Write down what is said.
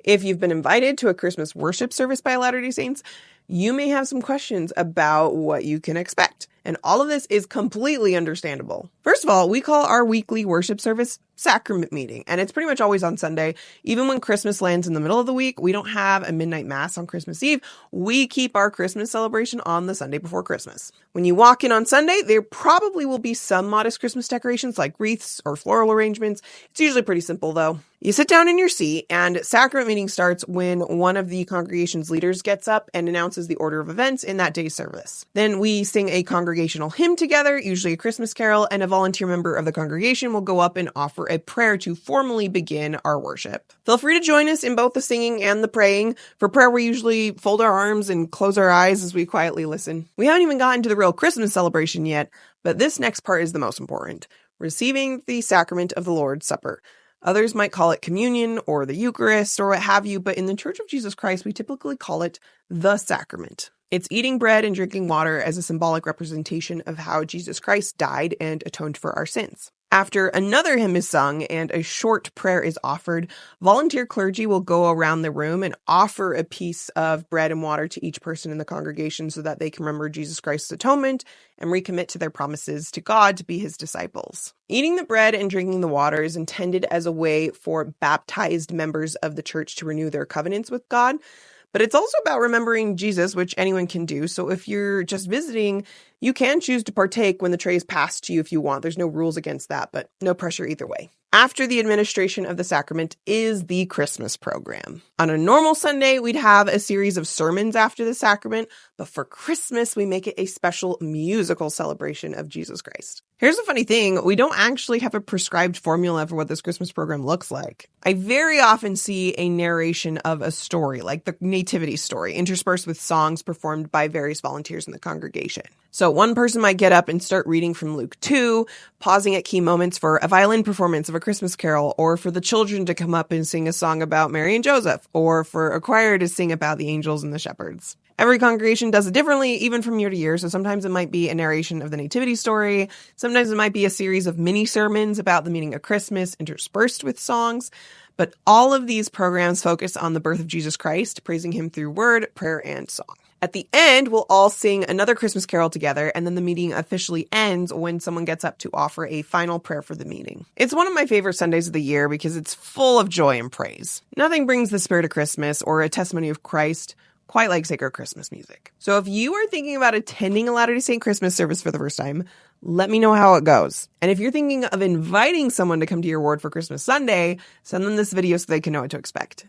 If you've been invited to a Christmas worship service by Latter-day Saints, you may have some questions about what you can expect. And all of this is completely understandable. First of all, we call our weekly worship service sacrament meeting, and it's pretty much always on Sunday. Even when Christmas lands in the middle of the week, we don't have a midnight mass on Christmas Eve. We keep our Christmas celebration on the Sunday before Christmas. When you walk in on Sunday, there probably will be some modest Christmas decorations like wreaths or floral arrangements. It's usually pretty simple though. You sit down in your seat, and sacrament meeting starts when one of the congregation's leaders gets up and announces the order of events in that day's service. Then we sing a congregational hymn together, usually a Christmas carol, and a volunteer member of the congregation will go up and offer a prayer to formally begin our worship. Feel free to join us in both the singing and the praying. For prayer, we usually fold our arms and close our eyes as we quietly listen. We haven't even gotten to the real Christmas celebration yet, but this next part is the most important: receiving the sacrament of the Lord's Supper. Others might call it communion or the Eucharist or what have you, but in the Church of Jesus Christ, we typically call it the sacrament. It's eating bread and drinking water as a symbolic representation of how Jesus Christ died and atoned for our sins. After another hymn is sung and a short prayer is offered, volunteer clergy will go around the room and offer a piece of bread and water to each person in the congregation so that they can remember Jesus Christ's atonement and recommit to their promises to God to be his disciples. Eating the bread and drinking the water is intended as a way for baptized members of the church to renew their covenants with God. But it's also about remembering Jesus, which anyone can do. So if you're just visiting, you can choose to partake when the tray is passed to you if you want. There's no rules against that, but no pressure either way. After the administration of the sacrament is the Christmas program. On a normal Sunday, we'd have a series of sermons after the sacrament, but for Christmas, we make it a special musical celebration of Jesus Christ. Here's a funny thing. We don't actually have a prescribed formula for what this Christmas program looks like. I very often see a narration of a story, like the nativity story, interspersed with songs performed by various volunteers in the congregation. So one person might get up and start reading from Luke 2, pausing at key moments for a violin performance of a Christmas carol, or for the children to come up and sing a song about Mary and Joseph, or for a choir to sing about the angels and the shepherds. Every congregation does it differently, even from year to year. So sometimes it might be a narration of the nativity story. Sometimes it might be a series of mini sermons about the meaning of Christmas interspersed with songs. But all of these programs focus on the birth of Jesus Christ, praising him through word, prayer, and song. At the end, we'll all sing another Christmas carol together, and then the meeting officially ends when someone gets up to offer a final prayer for the meeting. It's one of my favorite Sundays of the year because it's full of joy and praise. Nothing brings the spirit of Christmas or a testimony of Christ quite like sacred Christmas music. So if you are thinking about attending a Latter-day Saint Christmas service for the first time, let me know how it goes. And if you're thinking of inviting someone to come to your ward for Christmas Sunday, send them this video so they can know what to expect.